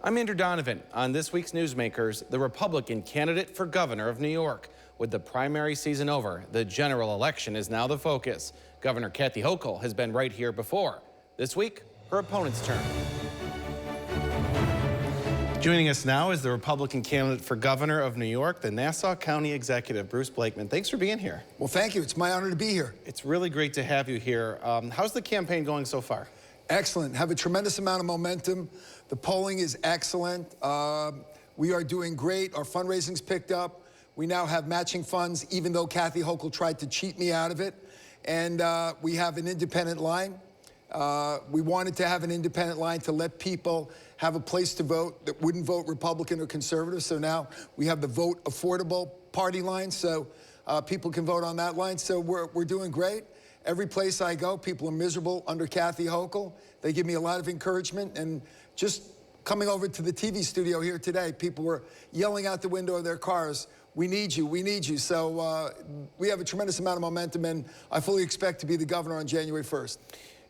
I'm Andrew Donovan. On this week's Newsmakers, the Republican candidate for governor of New York. With the primary season over, the general election is now the focus. Governor Kathy Hochul has been right here before. This week, her opponent's turn. Joining us now is the Republican candidate for governor of New York, the Nassau County Executive, Bruce Blakeman. Thanks for being here. Well, thank you. It's my honor to be here. It's really great to have you here. How's the campaign going so far? Excellent. Have a tremendous amount of momentum. The polling is excellent. We are doing great. Our fundraising's picked up. We now have matching funds, even though Kathy Hochul tried to cheat me out of it. And we have an independent line. We wanted to have an independent line to let people have a place to vote that wouldn't vote Republican or conservative. So now we have the vote affordable party line, so people can vote on that line. So we're doing great. Every place I go, people are miserable under Kathy Hochul. They give me a lot of encouragement. And just coming over to the TV studio here today, people were yelling out the window of their cars, "We need you, we need you." So we have a tremendous amount of momentum, and I fully expect to be the governor on January 1st.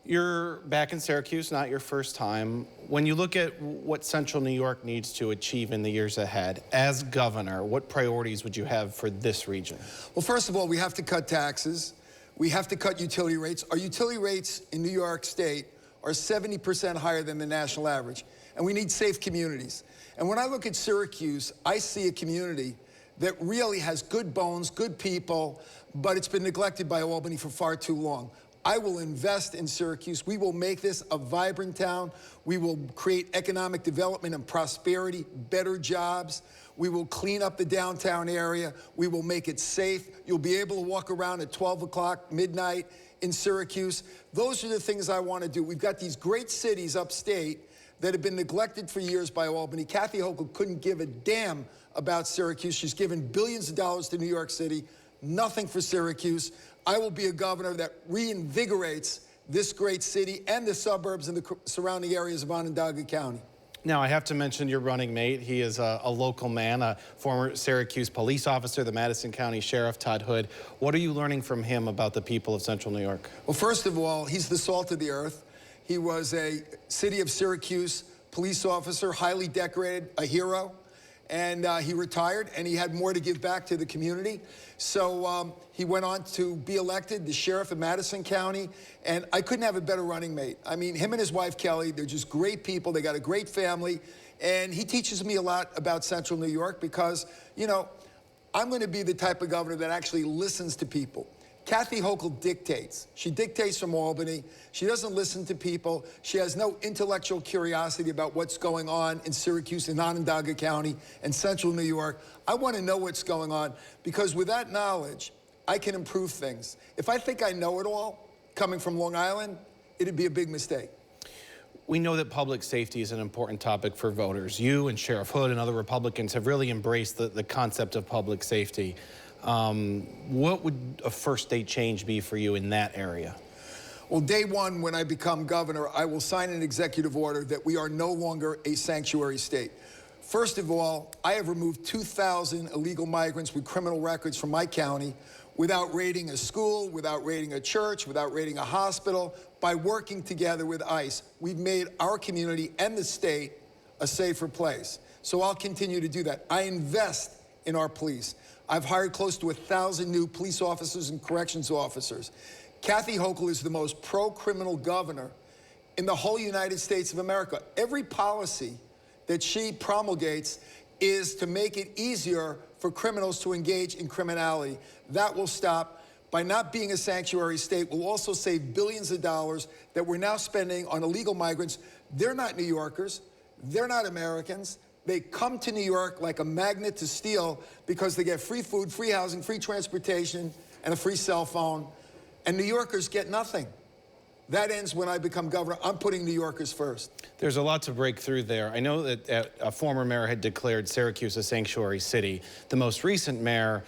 You're back in Syracuse, not your first time. When you look at what Central New York needs to achieve in the years ahead, as governor, what priorities would you have for this region? Well, first of all, we have to cut taxes. We have to cut utility rates. Our utility rates in New York State are 70% higher than the national average, and we need safe communities. And when I look at Syracuse, I see a community that really has good bones, good people, but it's been neglected by Albany for far too long. I will invest in Syracuse. We will make this a vibrant town. We will create economic development and prosperity, better jobs. We will clean up the downtown area. We will make it safe. You'll be able to walk around at 12 o'clock, midnight in Syracuse. Those are the things I want to do. We've got these great cities upstate that have been neglected for years by Albany. Kathy Hochul couldn't give a damn about Syracuse. She's given billions of dollars to New York City, nothing for Syracuse. I will be a governor that reinvigorates this great city and the suburbs and the surrounding areas of Onondaga County. Now, I have to mention your running mate. He is a local man, a former Syracuse police officer, the Madison County Sheriff, Todd Hood. What are you learning from him about the people of Central New York? Well, first of all, he's the salt of the earth. He was a city of Syracuse police officer, highly decorated, a hero. And he retired, and he had more to give back to the community. So he went on to be elected the sheriff of Madison County, and I couldn't have a better running mate. I mean, him and his wife, Kelly, they're just great people. They got a great family, and he teaches me a lot about Central New York because, you know, I'm going to be the type of governor that actually listens to people. Kathy Hochul dictates. She dictates from Albany. She doesn't listen to people. She has no intellectual curiosity about what's going on in Syracuse and Onondaga County and Central New York. I want to know what's going on because with that knowledge, I can improve things. If I think I know it all, coming from Long Island, it'd be a big mistake. We know that public safety is an important topic for voters. You and Sheriff Hood and other Republicans have really embraced the concept of public safety. What would a first day change be for you in that area? Well, day one, when I become governor, I will sign an executive order that we are no longer a sanctuary state. First of all, I have removed 2,000 illegal migrants with criminal records from my county without raiding a school, without raiding a church, without raiding a hospital. By working together with ICE, we've made our community and the state a safer place. So I'll continue to do that. I invest in our police. I've hired close to 1,000 new police officers and corrections officers. Kathy Hochul is the most pro-criminal governor in the whole United States of America. Every policy that she promulgates is to make it easier for criminals to engage in criminality. That will stop. By not being a sanctuary state, we'll also save billions of dollars that we're now spending on illegal migrants. They're not New Yorkers. They're not Americans. They come to New York like a magnet to steal because they get free food, free housing, free transportation, and a free cell phone. And New Yorkers get nothing. That ends when I become governor. I'm putting New Yorkers first. There's a lot to break through there. I know that a former mayor had declared Syracuse a sanctuary city. The most recent mayor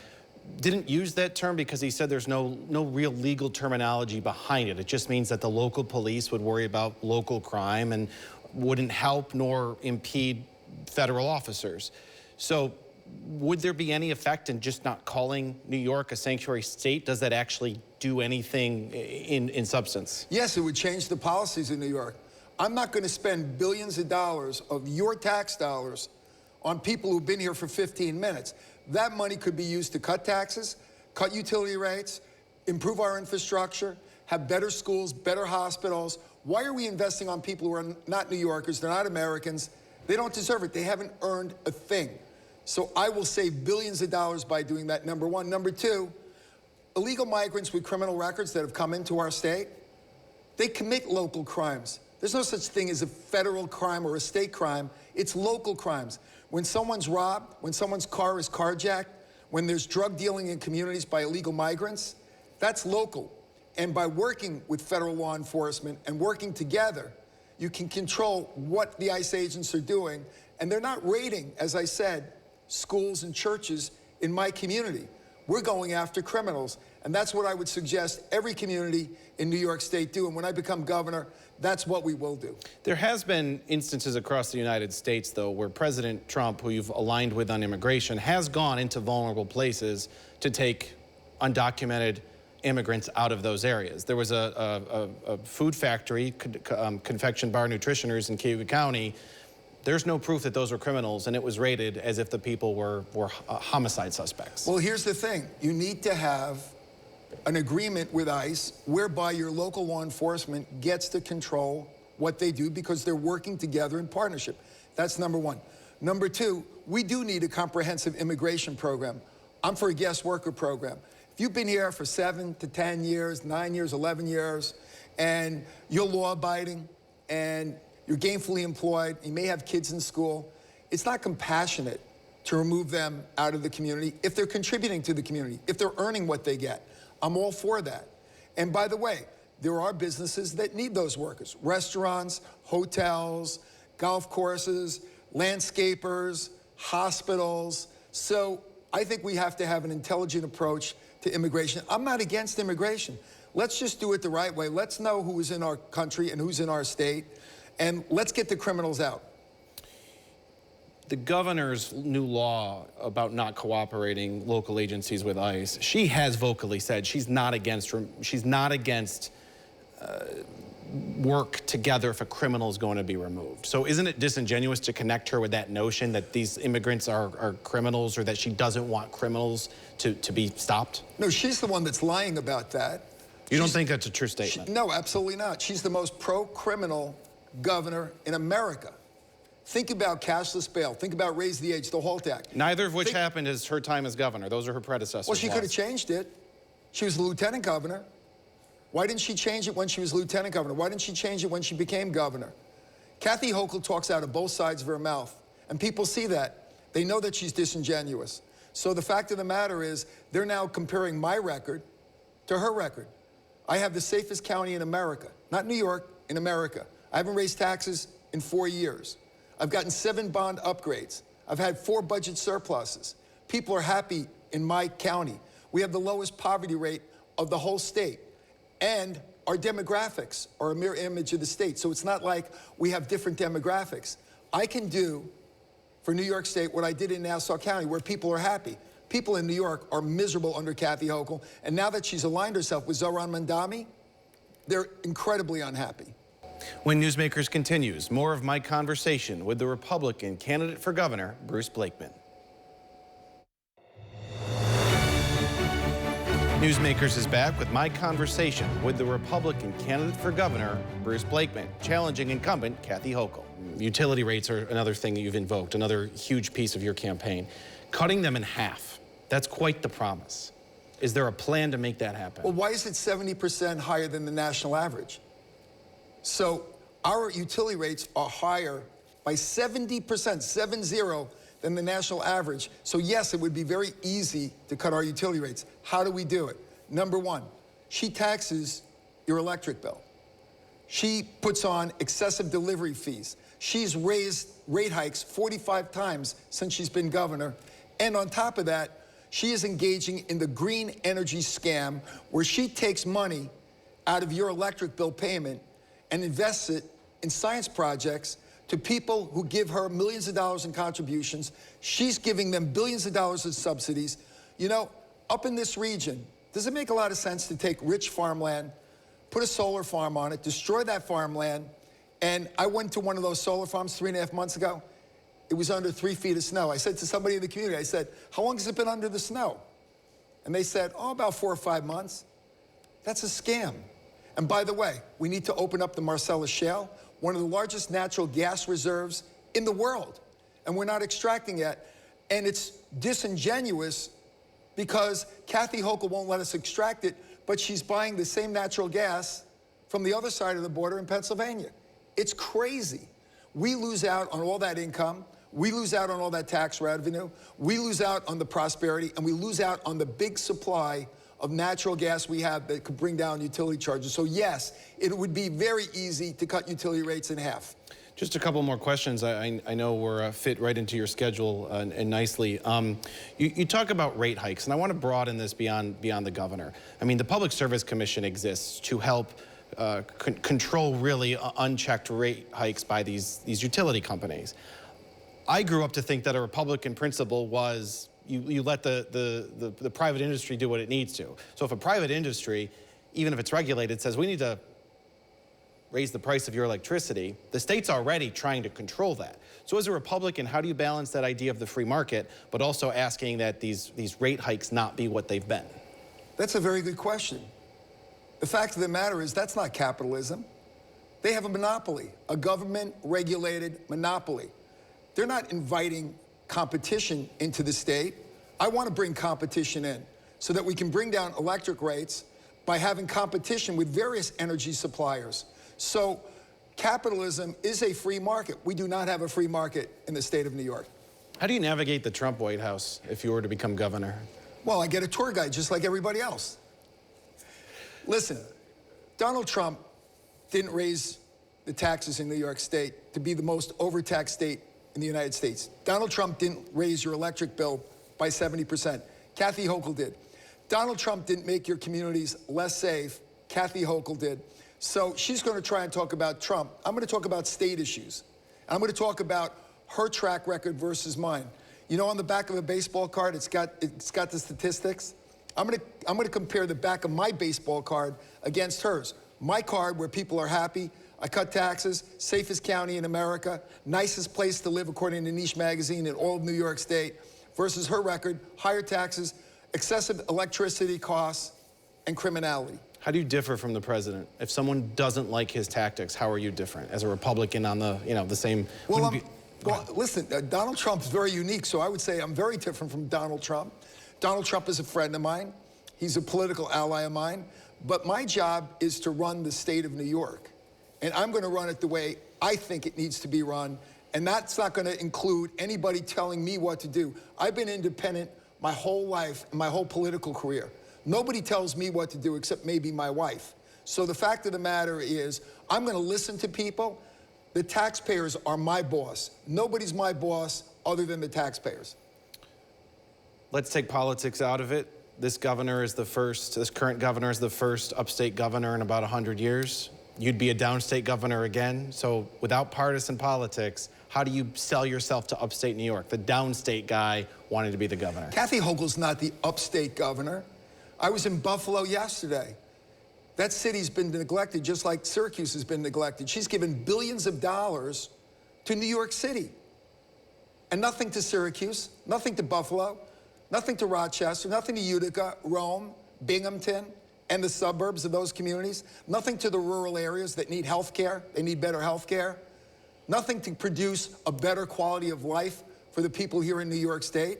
didn't use that term because he said there's no real legal terminology behind it. It just means that the local police would worry about local crime and wouldn't help nor impede federal officers. So would there be any effect in just not calling New York a sanctuary state? Does that actually do anything in substance? Yes, it would change the policies in New York. I'm not going to spend billions of dollars of your tax dollars on people who've been here for 15 minutes. That money could be used to cut taxes, cut utility rates, improve our infrastructure, have better schools, better hospitals. Why are we investing on people who are not New Yorkers, they're not Americans? They don't deserve it. They haven't earned a thing. So I will save billions of dollars by doing that, number one. Number two, illegal migrants with criminal records that have come into our state, they commit local crimes. There's no such thing as a federal crime or a state crime. It's local crimes. When someone's robbed, when someone's car is carjacked, when there's drug dealing in communities by illegal migrants, that's local. And by working with federal law enforcement and working together, you can control what the ICE agents are doing. And they're not raiding, as I said, schools and churches in my community. We're going after criminals. And that's what I would suggest every community in New York State do. And when I become governor, that's what we will do. There has been instances across the United States, though, where President Trump, who you've aligned with on immigration, has gone into vulnerable places to take undocumented immigrants out of those areas. There was a food factory, confection bar nutritioners in Cayuga County. There's no proof that those were criminals, and it was rated as if the people were homicide suspects. Well, here's the thing. You need to have an agreement with ICE whereby your local law enforcement gets to control what they do because they're working together in partnership. That's number one. Number two, we do need a comprehensive immigration program. I'm for a guest worker program. If you've been here for 7 to 10 years, 9 years, 11 years, and you're law-abiding, and you're gainfully employed, you may have kids in school, it's not compassionate to remove them out of the community if they're contributing to the community, if they're earning what they get. I'm all for that. And by the way, there are businesses that need those workers. Restaurants, hotels, golf courses, landscapers, hospitals. So I think we have to have an intelligent approach to immigration. I'm not against immigration. Let's just do it the right way. Let's know who is in our country and who's in our state, and let's get the criminals out. The governor's new law about not cooperating local agencies with ICE, she has vocally said she's not against work together if a criminal is going to be removed. So isn't it disingenuous to connect her with that notion that these immigrants are criminals, or that she doesn't want criminals to be stopped? No, she's the one that's lying about that. You don't think that's a true statement? No, absolutely not. She's the most pro-criminal governor in America. Think about cashless bail. Think about raise the age, the HALT Act. Neither of which happened as her time as governor. Those are her predecessors. Well, she could have changed it. She was the lieutenant governor. Why didn't she change it when she was lieutenant governor? Why didn't she change it when she became governor? Kathy Hochul talks out of both sides of her mouth, and people see that. They know that she's disingenuous. So the fact of the matter is, they're now comparing my record to her record. I have the safest county in America, not New York, in America. I haven't raised taxes in 4 years. I've gotten 7 bond upgrades. I've had 4 budget surpluses. People are happy in my county. We have the lowest poverty rate of the whole state. And our demographics are a mirror image of the state. So it's not like we have different demographics. I can do for New York State what I did in Nassau County, where people are happy. People in New York are miserable under Kathy Hochul. And now that she's aligned herself with Zohran Mamdani, they're incredibly unhappy. When Newsmakers continues, more of my conversation with the Republican candidate for governor, Bruce Blakeman. Newsmakers is back with my conversation with the Republican candidate for governor, Bruce Blakeman, challenging incumbent Kathy Hochul. Utility rates are another thing that you've invoked, another huge piece of your campaign. Cutting them in half, that's quite the promise. Is there a plan to make that happen? Well, why is it 70% higher than the national average? So our utility rates are higher by 70%, 70, than the national average. So yes, it would be very easy to cut our utility rates. How do we do it? Number one, she taxes your electric bill. She puts on excessive delivery fees. She's raised rate hikes 45 times since she's been governor. And on top of that, she is engaging in the green energy scam where she takes money out of your electric bill payment and invests it in science projects to people who give her millions of dollars in contributions. She's giving them billions of dollars in subsidies. You know, up in this region, does it make a lot of sense to take rich farmland, put a solar farm on it, destroy that farmland, And I went to one of those solar farms 3.5 months ago. It was under 3 feet of snow. I said to somebody in the community, I said, how long has it been under the snow? And they said, oh, about 4 or 5 months. That's a scam. And by the way, we need to open up the Marcellus Shale, one of the largest natural gas reserves in the world. And we're not extracting it. And it's disingenuous because Kathy Hochul won't let us extract it, but she's buying the same natural gas from the other side of the border in Pennsylvania. It's crazy. We lose out on all that income. We lose out on all that tax revenue. We lose out on the prosperity, and we lose out on the big supply of natural gas we have that could bring down utility charges. So yes, it would be very easy to cut utility rates in half. Just a couple more questions. I know we're fit right into your schedule and nicely. You talk about rate hikes, and I want to broaden this beyond the governor. I mean, the Public Service Commission exists to help control really unchecked rate hikes by these utility companies. I grew up to think that a Republican principle was you let the private industry do what it needs to. So if a private industry, even if it's regulated, says we need to raise the price of your electricity, the state's already trying to control that. So as a Republican, how do you balance that idea of the free market, but also asking that these rate hikes not be what they've been? That's a very good question. The fact of the matter is that's not capitalism. They have a monopoly, a government-regulated monopoly. They're not inviting competition into the state. I want to bring competition in so that we can bring down electric rates by having competition with various energy suppliers. So capitalism is a free market. We do not have a free market in the state of New York. How do you navigate the Trump White House if you were to become governor? Well, I get a tour guide just like everybody else. Listen, Donald Trump didn't raise the taxes in New York State to be the most overtaxed state in the United States. Donald Trump didn't raise your electric bill by 70%. Kathy Hochul did. Donald Trump didn't make your communities less safe. Kathy Hochul did. So she's going to try and talk about Trump. I'm going to talk about state issues. I'm going to talk about her track record versus mine. You know, on the back of a baseball card, it's got the statistics. I'm going to compare the back of my baseball card against hers. My card, where people are happy, I cut taxes, safest county in America, nicest place to live according to Niche magazine in all of New York State, versus her record, higher taxes, excessive electricity costs, and criminality. How do you differ from the president? If someone doesn't like his tactics, how are you different as a Republican on the, the same? Well, listen, Donald Trump's very unique, so I would say I'm very different from Donald Trump. Donald Trump is a friend of mine. He's a political ally of mine. But my job is to run the state of New York. And I'm going to run it the way I think it needs to be run. And that's not going to include anybody telling me what to do. I've been independent my whole life, my whole political career. Nobody tells me what to do except maybe my wife. So the fact of the matter is, I'm going to listen to people. The taxpayers are my boss. Nobody's my boss other than the taxpayers. Let's take politics out of it. This current governor is the first upstate governor in about 100 years. You'd be a downstate governor again. So without partisan politics, how do you sell yourself to upstate New York, the downstate guy wanting to be the governor? Kathy Hochul's not the upstate governor. I was in Buffalo yesterday. That city's been neglected just like Syracuse has been neglected. She's given billions of dollars to New York City. And nothing to Syracuse, nothing to Buffalo, nothing to Rochester, nothing to Utica, Rome, Binghamton, and the suburbs of those communities. Nothing to the rural areas that need health care. They need better health care. Nothing to produce a better quality of life for the people here in New York State.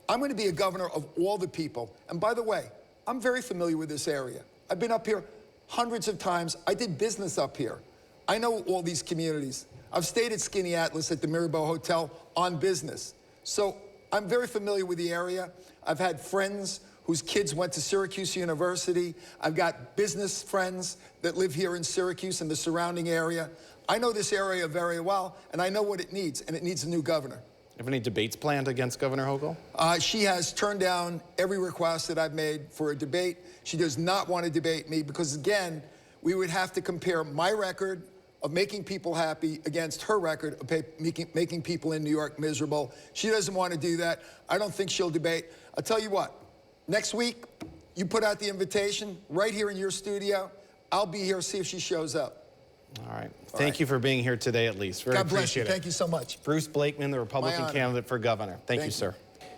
I'm going to be a governor of all the people. And by the way, I'm very familiar with this area. I've been up here hundreds of times. I did business up here. I know all these communities. I've stayed at Skinny Atlas at the Mirabeau Hotel on business. So I'm very familiar with the area. I've had friends whose kids went to Syracuse University. I've got business friends that live here in Syracuse and the surrounding area. I know this area very well, and I know what it needs, and it needs a new governor. Have any debates planned against Governor Hochul? She has turned down every request that I've made for a debate. She does not want to debate me because, again, we would have to compare my record of making people happy against her record of making people in New York miserable. She doesn't want to do that. I don't think she'll debate. I'll tell you what, next week, you put out the invitation right here in your studio. I'll be here, see if she shows up. All right. Thank you for being here today, at least. Very God bless you. appreciate it. Thank you so much. Bruce Blakeman, the Republican candidate for governor. Thank you, sir.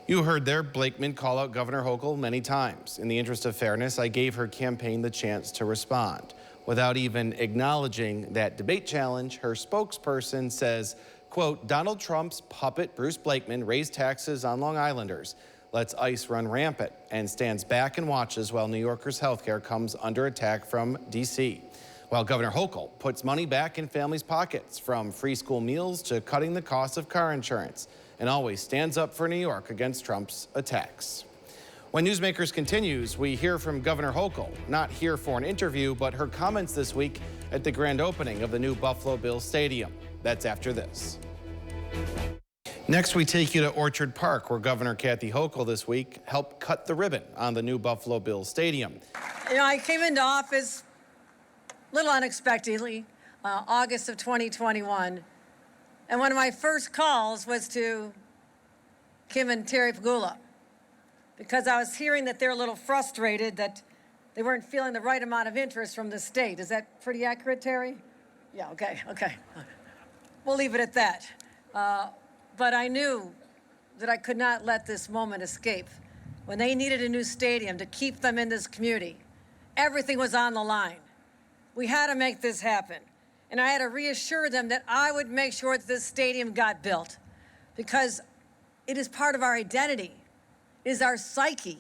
You heard there Blakeman call out Governor Hochul many times. In the interest of fairness, I gave her campaign the chance to respond. Without even acknowledging that debate challenge, her spokesperson says, quote, Donald Trump's puppet, Bruce Blakeman, raised taxes on Long Islanders, lets ICE run rampant, and stands back and watches while New Yorkers' health care comes under attack from D.C. While Governor Hochul puts money back in families' pockets, from free school meals to cutting the cost of car insurance, and always stands up for New York against Trump's attacks. When Newsmakers continues, we hear from Governor Hochul, not here for an interview, but her comments this week at the grand opening of the new Buffalo Bills Stadium. That's after this. Next, we take you to Orchard Park, where Governor Kathy Hochul this week helped cut the ribbon on the new Buffalo Bills Stadium. You know, I came into office a little unexpectedly, August of 2021. And one of my first calls was to Kim and Terry Pagula, because I was hearing that they're a little frustrated that they weren't feeling the right amount of interest from the state. Is that pretty accurate, Terry? Yeah, okay. We'll leave it at that. But I knew that I could not let this moment escape. When they needed a new stadium to keep them in this community, everything was on the line. We had to make this happen. And I had to reassure them that I would make sure that this stadium got built, because it is part of our identity. It is our psyche.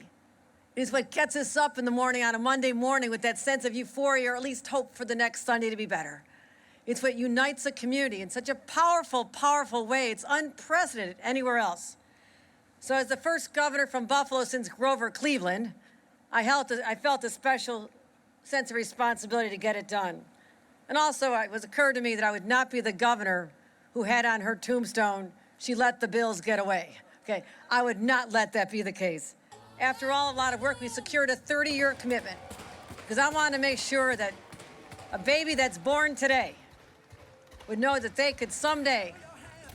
It is what gets us up in the morning on a Monday morning with that sense of euphoria, or at least hope for the next Sunday to be better. It's what unites a community in such a powerful, powerful way. It's unprecedented anywhere else. So as the first governor from Buffalo since Grover Cleveland, I felt a special sense of responsibility to get it done. And also, it was occurred to me that I would not be the governor who had on her tombstone, she let the Bills get away. Okay, I would not let that be the case. After all, a lot of work, we secured a 30-year commitment, because I wanted to make sure that a baby that's born today would know that they could someday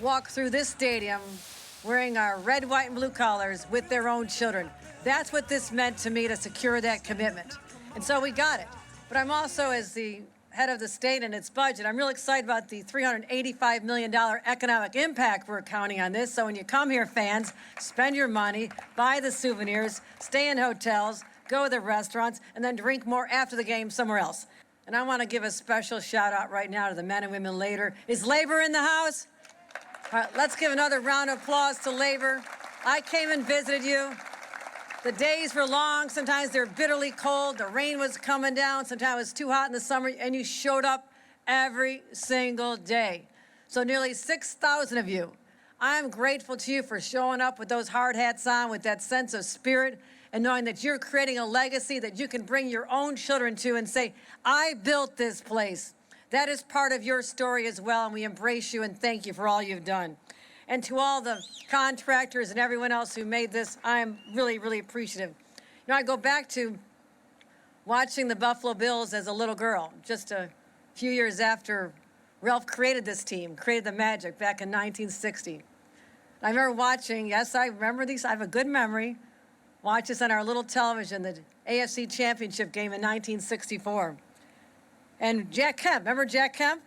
walk through this stadium wearing our red, white, and blue colors with their own children. That's what this meant to me, to secure that commitment. And so we got it. But I'm also, as the head of the state and its budget, I'm real excited about the $385 million economic impact we're counting on this. So when you come here, fans, spend your money, buy the souvenirs, stay in hotels, go to the restaurants, and then drink more after the game somewhere else. And I want to give a special shout out right now to the men and women labor. Is labor in the house? All right, let's give another round of applause to labor. I came and visited you. The days were long, sometimes they're bitterly cold, the rain was coming down, sometimes it was too hot in the summer, and you showed up every single day. So nearly 6,000 of you, I'm grateful to you for showing up with those hard hats on, with that sense of spirit, and knowing that you're creating a legacy that you can bring your own children to and say, I built this place. That is part of your story as well, and we embrace you and thank you for all you've done. And to all the contractors and everyone else who made this, I am really, really appreciative. You know, I go back to watching the Buffalo Bills as a little girl, just a few years after Ralph created this team, created the Magic back in 1960. I remember watching, yes, I remember these, I have a good memory, watch this on our little television, the AFC Championship game in 1964. And Jack Kemp, remember Jack Kemp?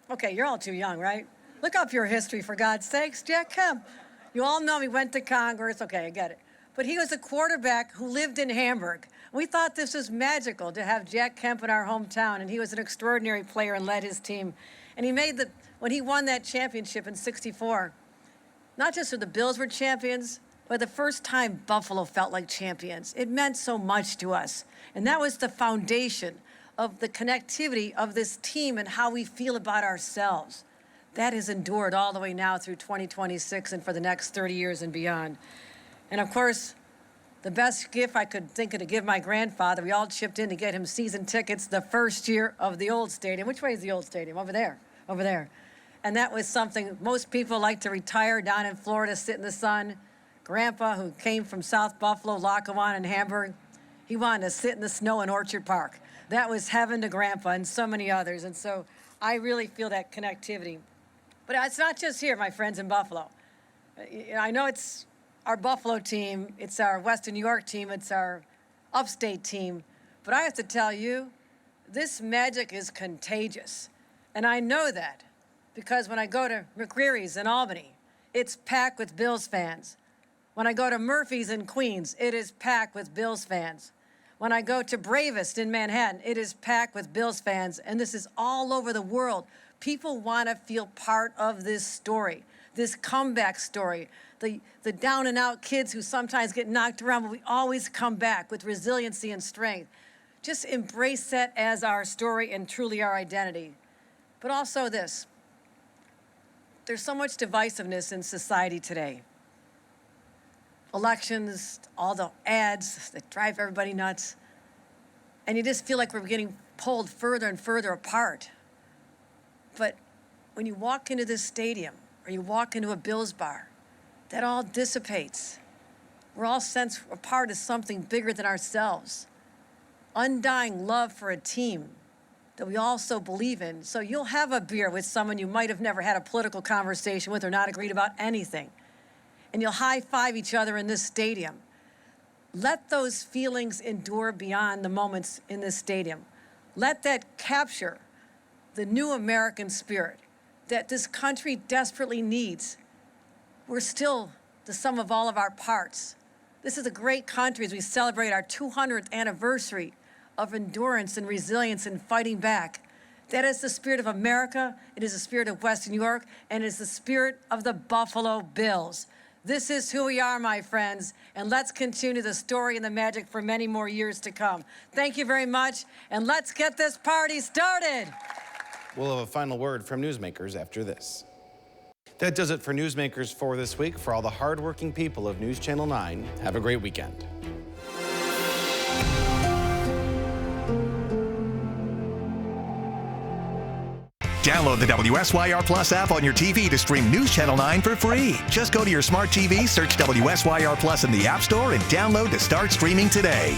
Okay, you're all too young, right? Look up your history, for God's sakes. Jack Kemp. You all know he went to Congress. Okay, I get it. But he was a quarterback who lived in Hamburg. We thought this was magical to have Jack Kemp in our hometown, and he was an extraordinary player and led his team. And he made when he won that championship in '64, not just so the Bills were champions, but the first time Buffalo felt like champions. It meant so much to us. And that was the foundation of the connectivity of this team and how we feel about ourselves. That has endured all the way now through 2026 and for the next 30 years and beyond. And of course, the best gift I could think of to give my grandfather, we all chipped in to get him season tickets the first year of the old stadium. Which way is the old stadium? Over there, over there. And that was something most people like to retire down in Florida, sit in the sun. Grandpa, who came from South Buffalo, Lackawanna, and Hamburg, he wanted to sit in the snow in Orchard Park. That was heaven to Grandpa and so many others. And so I really feel that connectivity. But it's not just here, my friends in Buffalo. I know it's our Buffalo team, it's our Western New York team, it's our upstate team. But I have to tell you, this magic is contagious. And I know that because when I go to McCreary's in Albany, it's packed with Bills fans. When I go to Murphy's in Queens, it is packed with Bills fans. When I go to Bravest in Manhattan, it is packed with Bills fans. And this is all over the world. People want to feel part of this story, this comeback story. The down and out kids who sometimes get knocked around, but we always come back with resiliency and strength. Just embrace that as our story and truly our identity. But also this, there's so much divisiveness in society today. Elections, all the ads that drive everybody nuts. And you just feel like we're getting pulled further and further apart. But when you walk into this stadium or you walk into a Bills bar, that all dissipates. We're all sensed a part of something bigger than ourselves. Undying love for a team that we all so believe in. So you'll have a beer with someone you might have never had a political conversation with or not agreed about anything. And you'll high-five each other in this stadium. Let those feelings endure beyond the moments in this stadium. Let that capture the new American spirit that this country desperately needs. We're still the sum of all of our parts. This is a great country as we celebrate our 200th anniversary of endurance and resilience and fighting back. That is the spirit of America. It is the spirit of Western New York, and it is the spirit of the Buffalo Bills. This is who we are, my friends, and let's continue the story and the magic for many more years to come. Thank you very much, and let's get this party started. We'll have a final word from Newsmakers after this. That does it for Newsmakers for this week. For all the hardworking people of News Channel 9, have a great weekend. Download the WSYR Plus app on your TV to stream News Channel 9 for free. Just go to your smart TV, search WSYR Plus in the App Store, and download to start streaming today.